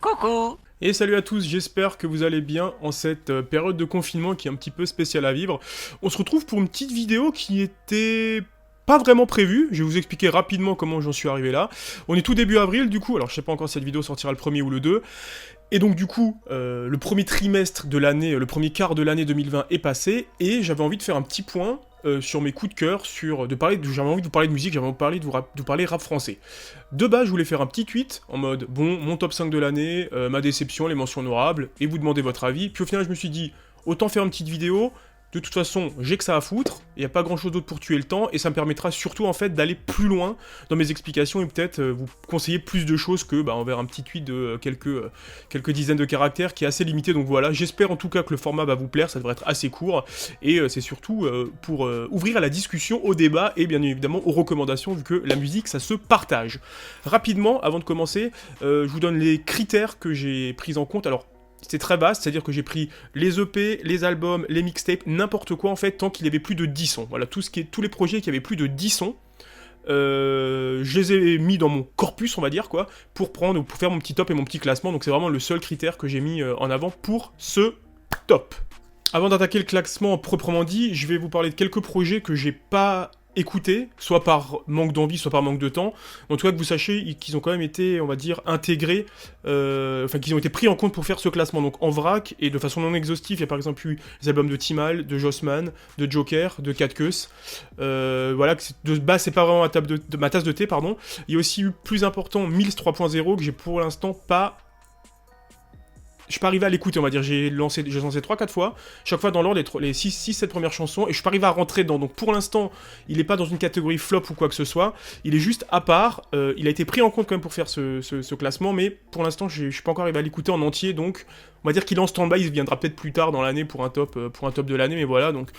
Coucou. Et salut à tous, j'espère que vous allez bien en cette période de confinement qui est un petit peu spéciale à vivre. On se retrouve pour une petite vidéo qui était pas vraiment prévue, je vais vous expliquer rapidement comment j'en suis arrivé là. On est tout début avril du coup, alors je sais pas encore si cette vidéo sortira le premier ou le 2. Et donc du coup, le premier trimestre de l'année, le premier quart de l'année 2020 est passé, et j'avais envie de faire un petit point sur mes coups de cœur, j'avais envie de vous parler de musique, j'avais envie de vous parler rap français. De base, je voulais faire un petit tweet en mode, bon, mon top 5 de l'année, ma déception, les mentions honorables, et vous demander votre avis. Puis au final, je me suis dit, autant faire une petite vidéo. De toute façon, j'ai que ça à foutre, il n'y a pas grand chose d'autre pour tuer le temps, et ça me permettra surtout en fait d'aller plus loin dans mes explications et peut-être vous conseiller plus de choses que envers un petit tweet de quelques dizaines de caractères qui est assez limité. Donc voilà, j'espère en tout cas que le format va vous plaire, ça devrait être assez court, et c'est surtout pour ouvrir à la discussion, au débat et bien évidemment aux recommandations, vu que la musique ça se partage. Rapidement, avant de commencer, je vous donne les critères que j'ai pris en compte. Alors, c'est très vaste, c'est-à-dire que j'ai pris les EP, les albums, les mixtapes, n'importe quoi en fait, tant qu'il y avait plus de 10 sons. Voilà, tous les projets qui avaient plus de 10 sons, je les ai mis dans mon corpus, on va dire, quoi, pour faire mon petit top et mon petit classement. Donc c'est vraiment le seul critère que j'ai mis en avant pour ce top. Avant d'attaquer le classement proprement dit, je vais vous parler de quelques projets que j'ai pas écoutés, soit par manque d'envie, soit par manque de temps. En tout cas, que vous sachiez qu'ils ont quand même été, on va dire, intégrés, qu'ils ont été pris en compte pour faire ce classement. Donc en vrac, et de façon non exhaustive, il y a par exemple eu les albums de Timal, de Jossman, de Joker, de Katkeus. Voilà, de base, c'est pas vraiment ma tasse de thé, pardon. Il y a aussi eu, plus important, Mills 3.0, que j'ai pour l'instant pas... Je suis pas arrivé à l'écouter, on va dire. J'ai lancé 3-4 fois. Chaque fois dans l'ordre, les 6-7 premières chansons. Et je suis pas arrivé à rentrer dedans. Donc pour l'instant, il est pas dans une catégorie flop ou quoi que ce soit. Il est juste à part. Il a été pris en compte quand même pour faire ce classement. Mais pour l'instant, je suis pas encore arrivé à l'écouter en entier. Donc on va dire qu'il est en stand-by. Il viendra peut-être plus tard dans l'année pour un top de l'année. Mais voilà, donc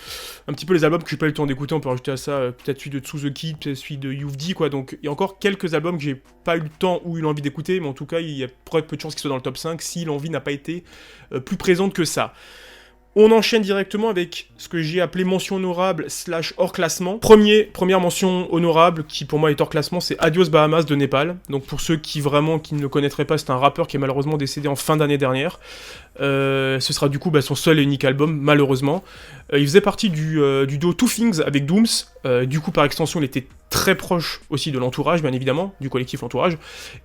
un petit peu les albums que j'ai pas eu le temps d'écouter. On peut rajouter à ça peut-être celui de Tsuzuki, peut-être celui de Youvdi, quoi. Donc il y a encore quelques albums que j'ai pas eu le temps ou eu l'envie d'écouter. Mais en tout cas, il y a peut-être peu de chances qu'ils soient dans le top 5 si l'envie n'a pas été plus présente que ça. On enchaîne directement avec ce que j'ai appelé mention honorable / hors classement. Première mention honorable qui pour moi est hors classement, c'est Adios Bahamas de Népal. Donc pour ceux qui ne le connaîtraient pas, c'est un rappeur qui est malheureusement décédé en fin d'année dernière. Ce sera du coup son seul et unique album, malheureusement. Il faisait partie du duo Two Things avec Dooms. Du coup, par extension, il était très proche aussi de l'entourage, bien évidemment, du collectif L'Entourage.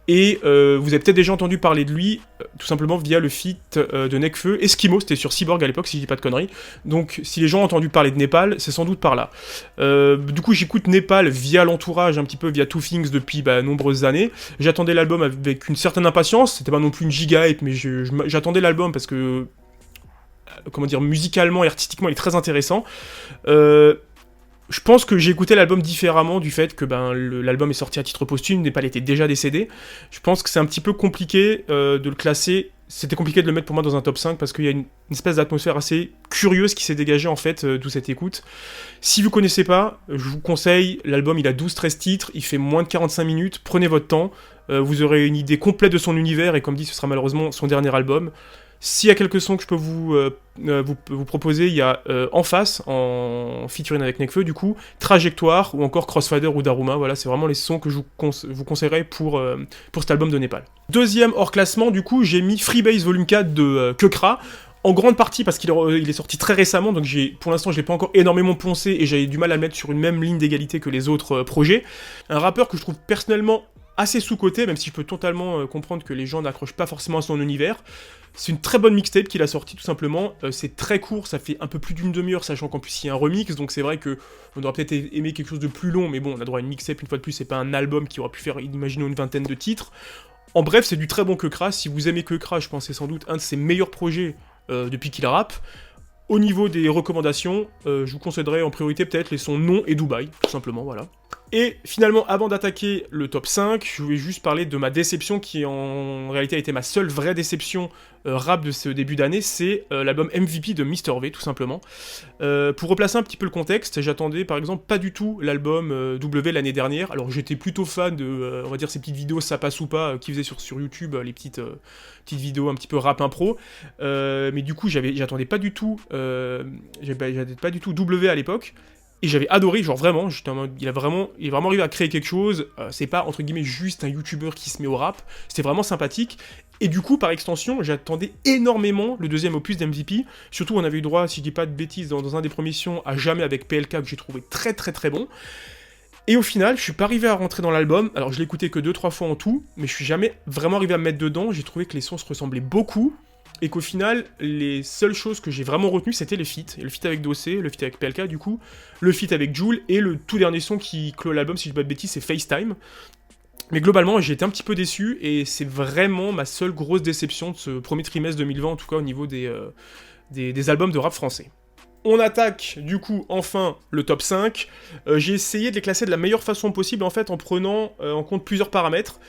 Et vous avez peut-être déjà entendu parler de lui, tout simplement via le feat de Nekfeu. Eskimo, c'était sur Cyborg à l'époque, si je dis pas de conneries. Donc, si les gens ont entendu parler de Népal, c'est sans doute par là. Du coup, j'écoute Népal via l'entourage, un petit peu via Two Things depuis nombreuses années. J'attendais l'album avec une certaine impatience. C'était pas non plus une giga hype, mais j'attendais l'album parce que, comment dire, musicalement et artistiquement, il est très intéressant. Je pense que j'ai écouté l'album différemment du fait que l'album est sorti à titre posthume, Népal était déjà décédé. Je pense que c'est un petit peu compliqué de le classer. C'était compliqué de le mettre pour moi dans un top 5 parce qu'il y a une espèce d'atmosphère assez curieuse qui s'est dégagée en fait d'où cette écoute. Si vous connaissez pas, je vous conseille, l'album il a 12-13 titres, il fait moins de 45 minutes, prenez votre temps, vous aurez une idée complète de son univers et comme dit ce sera malheureusement son dernier album. S'il y a quelques sons que je peux vous proposer, il y a En Face, en featuring avec Nekfeu, du coup, Trajectoire, ou encore Crossfader ou Daruma, voilà, c'est vraiment les sons que je vous conseillerais pour cet album de Népal. Deuxième hors classement, du coup, j'ai mis Freebase Volume 4 de Kekra, en grande partie parce qu'il est sorti très récemment, donc pour l'instant je l'ai pas encore énormément poncé et j'avais du mal à le mettre sur une même ligne d'égalité que les autres projets. Un rappeur que je trouve personnellement assez sous-coté, même si je peux totalement comprendre que les gens n'accrochent pas forcément à son univers. C'est une très bonne mixtape qu'il a sorti tout simplement, c'est très court, ça fait un peu plus d'une demi-heure, sachant qu'en plus il y a un remix, donc c'est vrai que on aurait peut-être aimé quelque chose de plus long, mais bon, on a droit à une mixtape une fois de plus, c'est pas un album qui aurait pu faire, imaginons, une vingtaine de titres. En bref, c'est du très bon Kekra, si vous aimez Kekra, je pense que c'est sans doute un de ses meilleurs projets depuis qu'il rappe. Au niveau des recommandations, je vous conseillerais en priorité peut-être les sons Non et Dubaï, tout simplement, voilà. Et finalement, avant d'attaquer le top 5, je voulais juste parler de ma déception qui en réalité a été ma seule vraie déception rap de ce début d'année, c'est l'album MVP de Mr V, tout simplement. Pour replacer un petit peu le contexte, j'attendais par exemple pas du tout l'album W l'année dernière, alors j'étais plutôt fan de, on va dire, ces petites vidéos ça passe ou pas, qui faisaient sur YouTube, les petites vidéos un petit peu rap impro, mais du coup j'attendais pas du tout, j'attendais pas du tout W à l'époque. Et j'avais adoré, genre vraiment, j'étais en mode, il est vraiment arrivé à créer quelque chose, c'est pas entre guillemets juste un youtubeur qui se met au rap, c'était vraiment sympathique, et du coup, par extension, j'attendais énormément le deuxième opus d'MVP, surtout on avait eu droit, si je dis pas de bêtises, dans un des premiers missions, à Jamais avec PLK, que j'ai trouvé très très très bon, et au final, je suis pas arrivé à rentrer dans l'album, alors je l'ai écouté que 2-3 fois en tout, mais je suis jamais vraiment arrivé à me mettre dedans, j'ai trouvé que les sons se ressemblaient beaucoup, et qu'au final, les seules choses que j'ai vraiment retenues, c'était les feats. Et le feat avec Dossé, le feat avec PLK du coup, le feat avec Jul, et le tout dernier son qui clôt l'album, si je dis pas de bêtises, c'est FaceTime. Mais globalement, j'ai été un petit peu déçu, et c'est vraiment ma seule grosse déception de ce premier trimestre 2020, en tout cas au niveau des albums de rap français. On attaque du coup enfin le top 5. J'ai essayé de les classer de la meilleure façon possible en fait en prenant en compte plusieurs paramètres.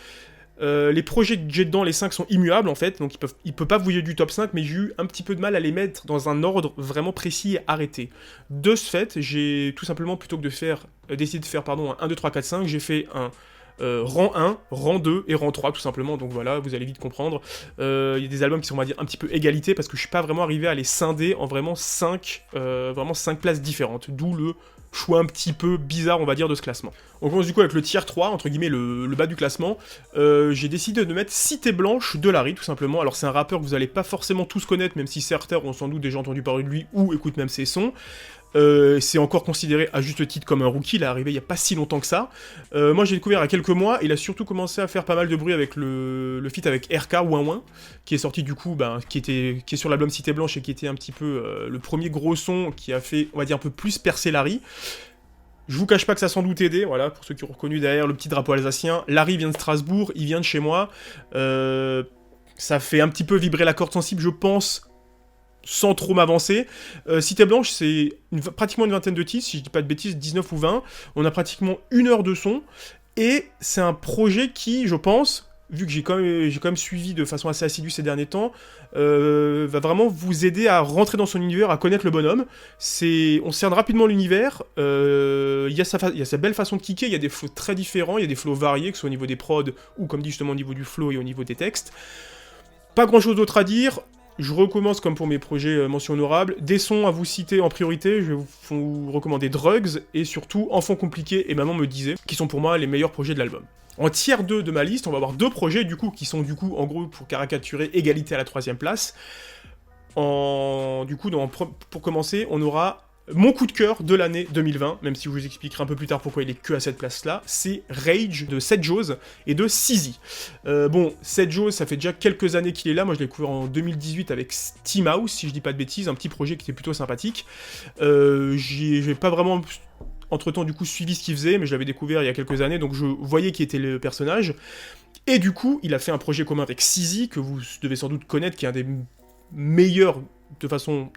Les projets que j'ai dedans, les 5 sont immuables en fait, donc ils peuvent pas bouger du top 5, mais j'ai eu un petit peu de mal à les mettre dans un ordre vraiment précis et arrêté. De ce fait, j'ai tout simplement, plutôt que de décidé de faire un 1, 2, 3, 4, 5, j'ai fait un rang 1, rang 2 et rang 3 tout simplement, donc voilà, vous allez vite comprendre. Il y a des albums qui sont, on va dire, un petit peu égalité, parce que je suis pas vraiment arrivé à les scinder en vraiment 5 places différentes, d'où le choix un petit peu bizarre, on va dire, de ce classement. On commence du coup avec le tier 3, entre guillemets le bas du classement. J'ai décidé de mettre Cité Blanche de Larry, tout simplement. Alors c'est un rappeur que vous allez pas forcément tous connaître, même si certains ont sans doute déjà entendu parler de lui ou écoutent même ses sons. C'est encore considéré à juste titre comme un rookie, il est arrivé il y a pas si longtemps que ça. Moi j'ai découvert il y a quelques mois, il a surtout commencé à faire pas mal de bruit avec le feat avec RK Ouin Ouin, qui est sorti du coup, qui est sur l'album Cité Blanche et qui était un petit peu le premier gros son qui a fait, on va dire, un peu plus percer Larry. Je vous cache pas que ça a sans doute aidé, voilà, pour ceux qui ont reconnu derrière le petit drapeau alsacien. Larry vient de Strasbourg, il vient de chez moi. Ça fait un petit peu vibrer la corde sensible, je pense, sans trop m'avancer. Cité Blanche, c'est pratiquement une vingtaine de titres, si je dis pas de bêtises, 19 ou 20. On a pratiquement 1 heure de son. Et c'est un projet qui, je pense, vu que j'ai quand même suivi de façon assez assidue ces derniers temps, va vraiment vous aider à rentrer dans son univers, à connaître le bonhomme. On cerne rapidement l'univers, il y a sa belle façon de kicker, il y a des flows très différents, il y a des flows variés, que ce soit au niveau des prods, ou comme dit justement au niveau du flow et au niveau des textes. Pas grand chose d'autre à dire. Je recommence comme pour mes projets mention honorable. Des sons à vous citer en priorité, je vais vous recommander Drugs et surtout Enfants compliqués et Maman me disait, qui sont pour moi les meilleurs projets de l'album. En tier 2 de ma liste, on va avoir 2 projets du coup, qui sont du coup en gros pour caricaturer égalité à la 3ème place. Pour commencer, on aura mon coup de cœur de l'année 2020, même si je vous expliquerai un peu plus tard pourquoi il est que à cette place-là, c'est Rage de Seth Joes et de Sizi. Seth Joes, ça fait déjà quelques années qu'il est là, moi je l'ai découvert en 2018 avec Steam House, si je dis pas de bêtises, un petit projet qui était plutôt sympathique. J'ai pas vraiment entre-temps du coup suivi ce qu'il faisait, mais je l'avais découvert il y a quelques années, donc je voyais qui était le personnage. Et du coup, il a fait un projet commun avec Sizi, que vous devez sans doute connaître, qui est un des meilleurs, de façon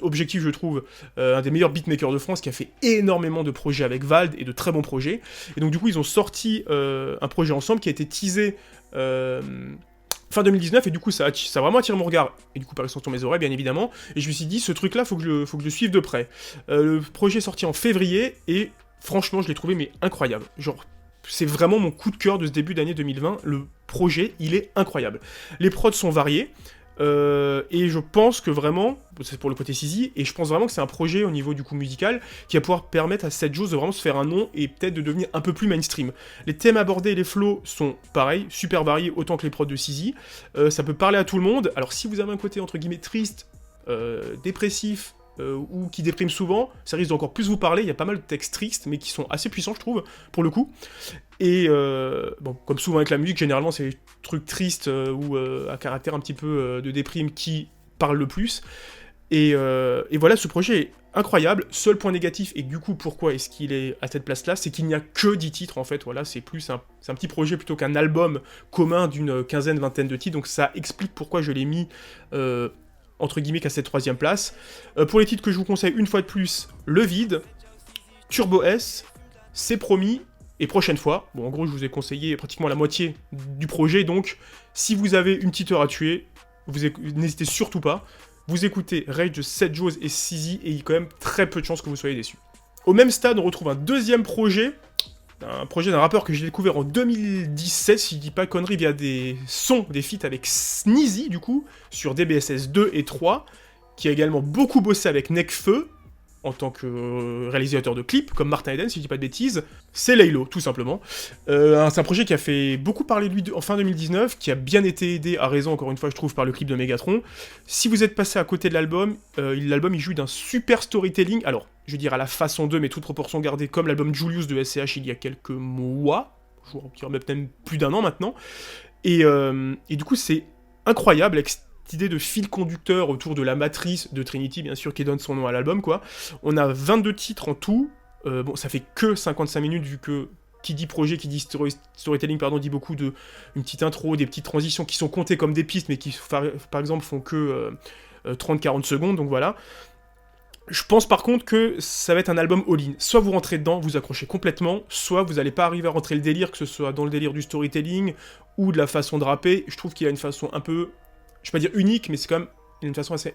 objective je trouve, un des meilleurs beatmakers de France, qui a fait énormément de projets avec Vald, et de très bons projets. Et donc du coup ils ont sorti un projet ensemble qui a été teasé fin 2019, et du coup ça a vraiment attiré mon regard, et du coup par extension mes oreilles bien évidemment, et je me suis dit ce truc là faut que je le suive de près. Le projet est sorti en février, et franchement je l'ai trouvé mais incroyable, genre c'est vraiment mon coup de cœur de ce début d'année 2020, le projet il est incroyable. Les prods sont variés, et je pense que vraiment, c'est pour le côté Sizi, et je pense vraiment que c'est un projet au niveau du coup musical qui va pouvoir permettre à Seth Joes de vraiment se faire un nom et peut-être de devenir un peu plus mainstream. Les thèmes abordés et les flows sont pareils, super variés autant que les prods de Sizi. Ça peut parler à tout le monde. Alors si vous avez un côté entre guillemets triste, dépressif, ou qui déprime souvent, ça risque d'encore plus vous parler. Il y a pas mal de textes tristes, mais qui sont assez puissants, je trouve, pour le coup. Et comme souvent avec la musique, généralement, c'est les trucs tristes ou à caractère un petit peu de déprime qui parlent le plus. Et voilà, ce projet est incroyable. Seul point négatif, et du coup, pourquoi est-ce qu'il est à cette place-là, c'est qu'il n'y a que 10 titres, en fait. Voilà, c'est un petit projet plutôt qu'un album commun d'une quinzaine, vingtaine de titres. Donc ça explique pourquoi je l'ai mis entre guillemets qu'à cette 3ème place. Pour les titres que je vous conseille une fois de plus, Le Vide, Turbo S, C'est Promis, et Prochaine Fois. Bon, en gros, je vous ai conseillé pratiquement la moitié du projet, donc si vous avez une petite heure à tuer, n'hésitez surtout pas. Vous écoutez Rage de Seth Joes et Sizi, et il y a quand même très peu de chances que vous soyez déçus. Au même stade, on retrouve un deuxième projet, d'un rappeur que j'ai découvert en 2017, si je dis pas connerie, via des sons, des feats avec Sneezy, du coup, sur DBSS 2 et 3, qui a également beaucoup bossé avec Nekfeu, en tant que réalisateur de clips, comme Martin Eden, si je dis pas de bêtises, c'est Laylo, tout simplement. C'est un projet qui a fait beaucoup parler de lui en fin 2019, qui a bien été aidé, à raison, encore une fois, je trouve, par le clip de Megatron. Si vous êtes passé à côté de l'album, il joue d'un super storytelling, alors, je veux dire à la façon 2, mais toute proportion gardée, comme l'album Julius de SCH il y a quelques mois, je dirais même plus d'1 an maintenant, et du coup, c'est incroyable, avec cette idée de fil conducteur autour de la matrice de Trinity, bien sûr, qui donne son nom à l'album, quoi. On a 22 titres en tout, bon, ça fait que 55 minutes, vu que qui dit projet, qui dit storytelling, pardon, dit beaucoup de une petite intro, des petites transitions qui sont comptées comme des pistes, mais qui, par exemple, font que 30-40 secondes, donc voilà. Je pense par contre que ça va être un album all-in. Soit vous rentrez dedans, vous accrochez complètement, soit vous n'allez pas arriver à rentrer le délire, que ce soit dans le délire du storytelling ou de la façon de rapper. Je trouve qu'il a une façon un peu, je vais pas dire unique, mais c'est quand même une façon assez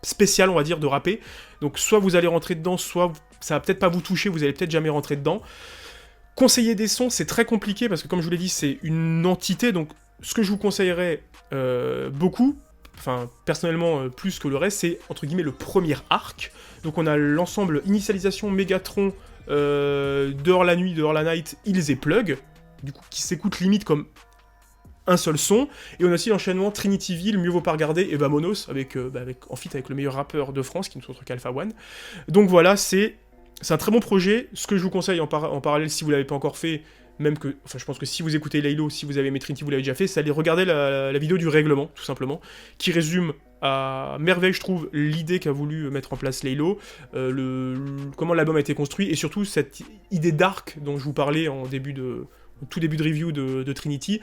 spéciale, on va dire, de rapper. Donc soit vous allez rentrer dedans, soit ça va peut-être pas vous toucher, vous allez peut-être jamais rentrer dedans. Conseiller des sons, c'est très compliqué parce que comme je vous l'ai dit, c'est une entité, donc ce que je vous conseillerais beaucoup, enfin personnellement plus que le reste, c'est entre guillemets le premier arc. Donc on a l'ensemble initialisation Megatron, dehors la nuit, dehors la night, Hills et Plug, du coup qui s'écoute limite comme un seul son, et on a aussi l'enchaînement Trinityville, Mieux vaut pas regarder, et Vamonos, en feat avec le meilleur rappeur de France, qui ne sont autre qu'Alpha One. Donc voilà, c'est un très bon projet. Ce que je vous conseille en parallèle, si vous l'avez pas encore fait, même que, enfin je pense que si vous écoutez Laylo, si vous avez aimé Trinity, vous l'avez déjà fait, c'est aller regarder la vidéo du règlement, tout simplement, qui résume à merveille, je trouve, l'idée qu'a voulu mettre en place Laylo, comment l'album a été construit, et surtout cette idée d'arc dont je vous parlais au tout début de review de Trinity,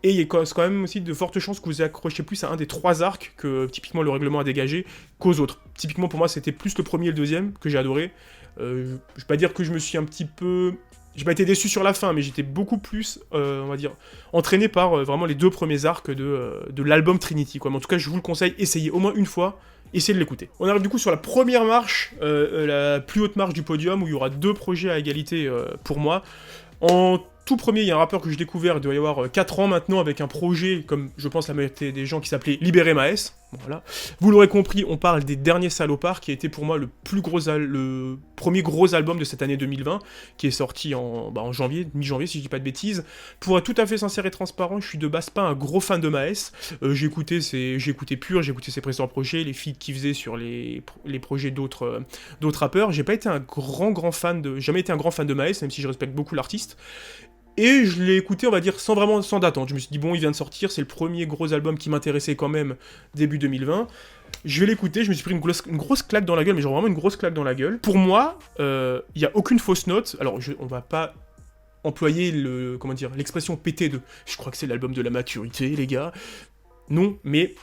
et il y a quand même aussi de fortes chances que vous accrochiez plus à un des 3 arcs que typiquement le règlement a dégagé qu'aux autres. Typiquement pour moi c'était plus le premier et le deuxième que j'ai adoré. Je vais pas dire que je me suis un petit peu... J'ai pas été déçu sur la fin, mais j'étais beaucoup plus, on va dire, entraîné par vraiment les 2 premiers arcs de l'album Trinity, quoi. Mais en tout cas, je vous le conseille, essayez au moins une fois, essayez de l'écouter. On arrive du coup sur la première marche, la plus haute marche du podium, où il y aura 2 projets à égalité pour moi. En tout premier, il y a un rappeur que j'ai découvert, il doit y avoir 4 ans maintenant, avec un projet, comme je pense la majorité des gens, qui s'appelait Libérer Maes. Voilà. Vous l'aurez compris, on parle des Derniers Salopards, qui a été pour moi le premier gros album de cette année 2020, qui est sorti en janvier, mi-janvier si je dis pas de bêtises. Pour être tout à fait sincère et transparent, je suis de base pas un gros fan de Maes. J'ai écouté Pur, j'ai écouté ses précédents projets, les feats qu'il faisait sur les projets d'autres rappeurs. J'ai pas été jamais été un grand fan de Maes, même si je respecte beaucoup l'artiste. Et je l'ai écouté, on va dire, sans d'attente. Je me suis dit, bon, il vient de sortir, c'est le premier gros album qui m'intéressait quand même, début 2020. Je vais l'écouter, je me suis pris une grosse claque dans la gueule, mais genre vraiment une grosse claque dans la gueule. Pour moi, il n'y a aucune fausse note. Alors, on va pas employer l'expression pété de « je crois que c'est l'album de la maturité, les gars ». Non, mais...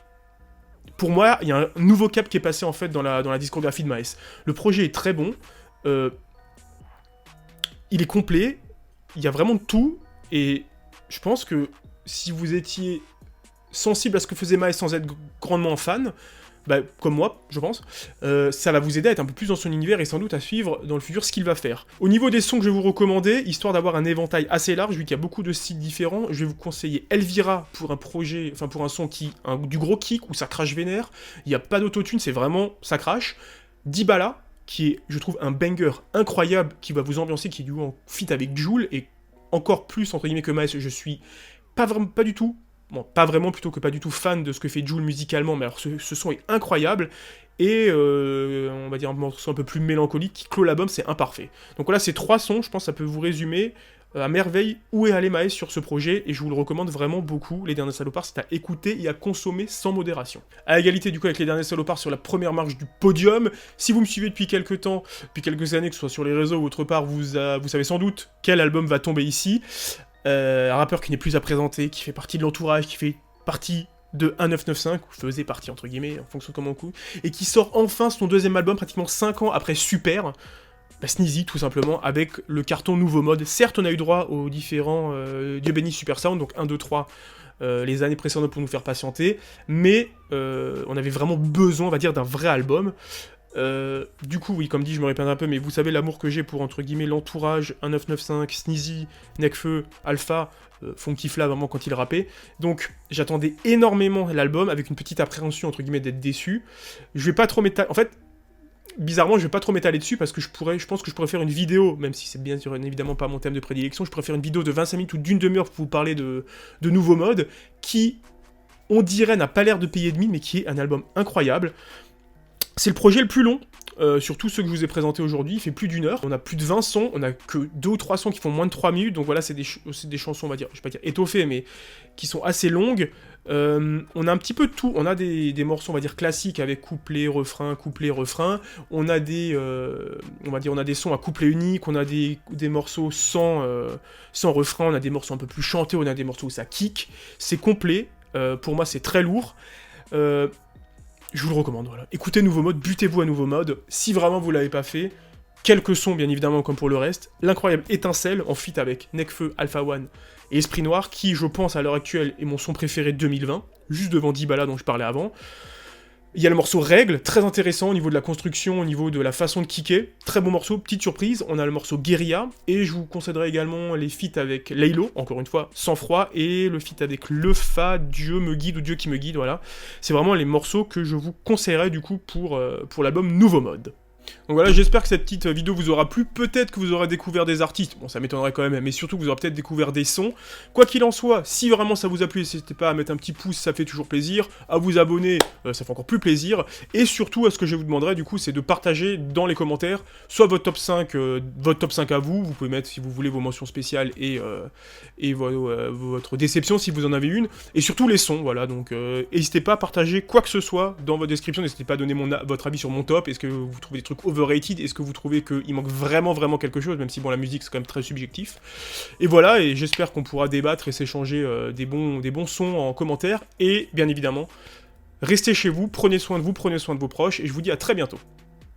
Pour moi, il y a un nouveau cap qui est passé, en fait, dans la discographie de Maes. Le projet est très bon. Il est complet. Il y a vraiment de tout, et je pense que si vous étiez sensible à ce que faisait Maes sans être grandement fan, comme moi, je pense, ça va vous aider à être un peu plus dans son univers et sans doute à suivre dans le futur ce qu'il va faire. Au niveau des sons que je vais vous recommander, histoire d'avoir un éventail assez large, vu qu'il y a beaucoup de styles différents, je vais vous conseiller Elvira pour un son du gros kick où ça crache vénère, il n'y a pas d'autotune, c'est vraiment, ça crache. Dibala, qui est, je trouve, un banger incroyable, qui va vous ambiancer, qui est du coup en feat avec Jul, et encore plus, entre guillemets, que Maes, je suis pas du tout fan de ce que fait Jul musicalement, mais alors ce son est incroyable, et on va dire un morceau un peu plus mélancolique, qui clôt l'album, c'est imparfait. Donc voilà, ces 3 sons, je pense que ça peut vous résumer à merveille où est allé Maes sur ce projet, et je vous le recommande vraiment beaucoup. Les Derniers Salopards, c'est à écouter et à consommer sans modération. À égalité du coup avec Les Derniers Salopards sur la première marche du podium. Si vous me suivez depuis quelques années, que ce soit sur les réseaux ou autre part, vous savez sans doute quel album va tomber ici. Un rappeur qui n'est plus à présenter, qui fait partie de l'entourage, qui fait partie de 1995, ou faisait partie entre guillemets, en fonction de comment on coupe, et qui sort enfin son 2e album, pratiquement 5 ans après Super. Sneezy, tout simplement, avec le carton Nouveau Mode. Certes, on a eu droit aux différents Dieu béni Super Sound, donc 1, 2, 3, les années précédentes pour nous faire patienter, mais on avait vraiment besoin, on va dire, d'un vrai album. Du coup, oui, comme dit, je me répète un peu, mais vous savez l'amour que j'ai pour, entre guillemets, l'entourage, 1995, Sneezy, Nekfeu, Alpha, Funky Fla, vraiment, quand il rappait. Donc, j'attendais énormément l'album, avec une petite appréhension, entre guillemets, d'être déçu. Je vais pas trop m'étaler... En fait, bizarrement, je vais pas trop m'étaler dessus parce que je pense que je pourrais faire une vidéo, même si c'est bien sûr évidemment pas mon thème de prédilection, je pourrais faire une vidéo de 25 minutes ou d'une demi-heure pour vous parler de nouveaux modes qui, on dirait, n'a pas l'air de payer de mine, mais qui est un album incroyable. C'est le projet le plus long, sur tous ceux que je vous ai présentés aujourd'hui, il fait plus d'1 heure, on a plus de 20 sons, on a que 2 ou 3 sons qui font moins de 3 minutes, donc voilà, c'est des chansons, on va dire, je vais pas dire étoffées, mais qui sont assez longues. On a un petit peu de tout, on a des morceaux, on va dire, classiques, avec couplet, refrain, on a on va dire, on a des sons à couplet unique, on a des morceaux sans refrain, on a des morceaux un peu plus chantés, on a des morceaux où ça kick, c'est complet, pour moi c'est très lourd, je vous le recommande, voilà. Écoutez Nouveau Mode, butez-vous à Nouveau Mode, si vraiment vous l'avez pas fait, quelques sons bien évidemment comme pour le reste, l'incroyable Étincelle en feat avec Nekfeu, Alpha One et Esprit Noir, qui je pense à l'heure actuelle est mon son préféré de 2020, juste devant Dibala dont je parlais avant. Il y a le morceau Règle, très intéressant au niveau de la construction, au niveau de la façon de kicker, très bon morceau, petite surprise, on a le morceau Guérilla, et je vous conseillerais également les feats avec Laylo, encore une fois, Sang Froid, et le feat avec Lefa, Dieu me guide, ou Dieu qui me guide, voilà. C'est vraiment les morceaux que je vous conseillerais du coup pour l'album Nouveau Mode. Donc voilà, j'espère que cette petite vidéo vous aura plu, peut-être que vous aurez découvert des artistes, bon ça m'étonnerait quand même, mais surtout que vous aurez peut-être découvert des sons. Quoi qu'il en soit, si vraiment ça vous a plu, n'hésitez pas à mettre un petit pouce, ça fait toujours plaisir, à vous abonner, ça fait encore plus plaisir, et surtout, ce que je vous demanderai du coup, c'est de partager dans les commentaires, soit votre top 5 à vous pouvez mettre si vous voulez vos mentions spéciales et votre déception si vous en avez une, et surtout les sons, voilà, donc n'hésitez pas à partager quoi que ce soit dans votre description, n'hésitez pas à donner votre avis sur mon top, est-ce que vous trouvez des trucs overrated, est-ce que vous trouvez qu'il manque vraiment quelque chose, même si bon la musique c'est quand même très subjectif, et voilà, et j'espère qu'on pourra débattre et s'échanger des bons sons en commentaire, et bien évidemment, restez chez vous, prenez soin de vous, prenez soin de vos proches, et je vous dis à très bientôt.